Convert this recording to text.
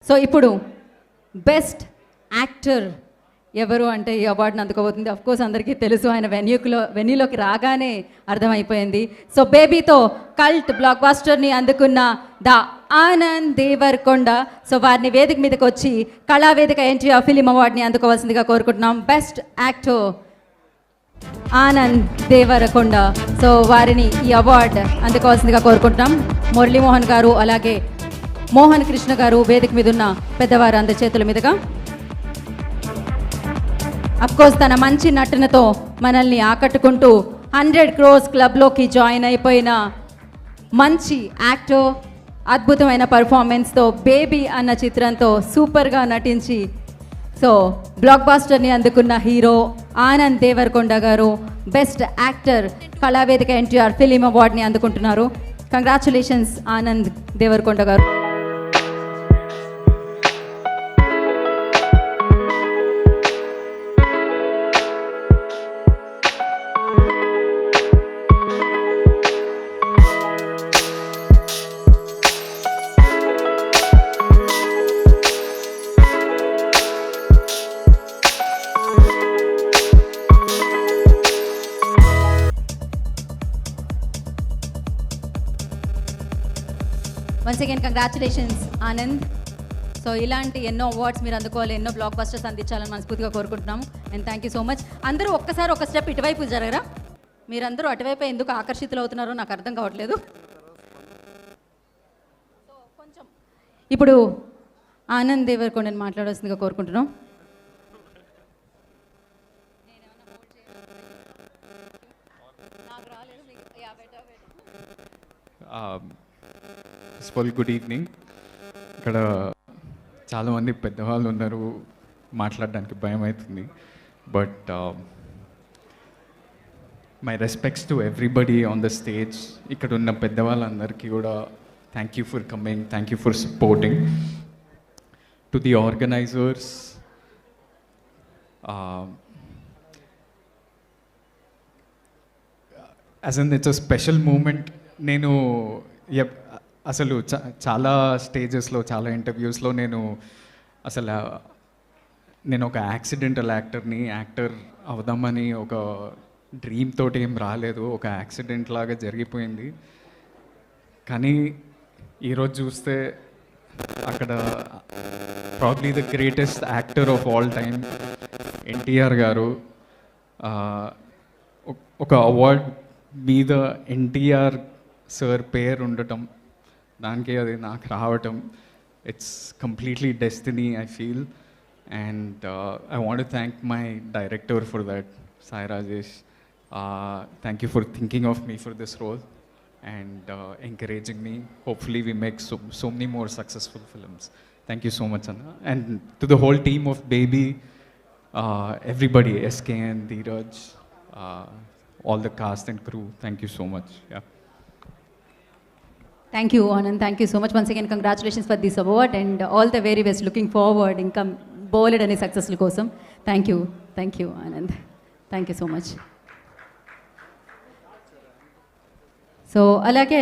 So ఇప్పుడు best actor ఎవరు అంటే ఈ అవార్డుని అందుకోబోతుంది. అఫ్ కోర్స్ అందరికీ తెలుసు, ఆయన వెన్యూలోకి రాగానే అర్థమైపోయింది. సో బేబీతో కల్ట్ బ్లాక్ బాస్టర్ని అందుకున్న ద ఆనంద్ దేవరకొండ, సో వారిని వేదిక మీదకి వచ్చి కళావేదిక ఎన్టీఆర్ ఫిలిం అవార్డుని అందుకోవాల్సిందిగా కోరుకుంటున్నాం. Best actor Anand Devarakonda, so వారిని ఈ అవార్డు అందుకోవాల్సిందిగా కోరుకుంటున్నాం. మురళీమోహన్ గారు అలాగే మోహన్ కృష్ణ గారు వేదిక మీద ఉన్న పెద్దవారు అందరి చేతుల మీదుగా. అఫ్కోర్స్ తన మంచి నటనతో మనల్ని ఆకట్టుకుంటూ 100 crores క్లబ్లోకి జాయిన్ అయిపోయిన మంచి యాక్టర్, అద్భుతమైన పర్ఫార్మెన్స్తో బేబీ అన్న చిత్రంతో సూపర్గా నటించి సో బ్లాక్ బాస్టర్ని అందుకున్న hero Anand Devarakonda garu best actor Kalavedika NTR film అవార్డ్ని అందుకుంటున్నారు. Congratulations Anand Devarakonda garu. Once again congratulations Anand. So ఇలాంటి ఎన్నో అవార్డ్స్ మీరు అందుకోవాలి, ఎన్నో బ్లాక్ బస్టర్స్ అందించాలని మనస్ఫూర్తిగా కోరుకుంటున్నాము. And thank you so much. అందరూ ఒక్కసారి ఒక స్టెప్ ఇటువైపు జరగరా? మీరందరూ అటువైపు ఎందుకు ఆకర్షితులు అవుతున్నారో నాకు అర్థం కావట్లేదు. సో కొంచెం ఇప్పుడు ఆనంద్ దేవరకొండని మాట్లాడాల్సిందిగా కోరుకుంటున్నాం. First of all good evening. ఇక్కడ చాలామంది పెద్దవాళ్ళు ఉన్నారు, మాట్లాడడానికి భయం అవుతుంది. But my respects to everybody on the stage. ఇక్కడ ఉన్న పెద్దవాళ్ళందరికీ కూడా thank you for coming, thank you for supporting. To the organisers, as an it's a special moment. నేను అసలు చాలా స్టేజెస్లో, చాలా ఇంటర్వ్యూస్లో నేను ఒక యాక్సిడెంటల్ యాక్టర్ అవుదామని ఒక డ్రీమ్ తోటి ఏం రాలేదు. ఒక యాక్సిడెంట్ లాగా జరిగిపోయింది. కానీ ఈరోజు చూస్తే అక్కడ probably the greatest actor of all time NTR గారు ఒక అవార్డ్ మీద ఎన్టీఆర్ సార్ పేరు ఉండటం, దానికి అది నాకు రావటం, it's completely destiny I feel. And I want to thank my director for that, Sai Rajesh. Thank you for thinking of me for this role and encouraging me. Hopefully we make so many more successful films. Thank you so much, Anna. And to the whole team of Baby, everybody, SKN, Dheeraj, all the cast and crew, thank you so much. Yeah. Thank you Anand, thank you so much. Once again congratulations for this award and all the very best. Looking forward ఇంకా బోలెడ్ అనే సక్సెస్ల కోసం. Thank you Anand, thank you so much. So అలాగే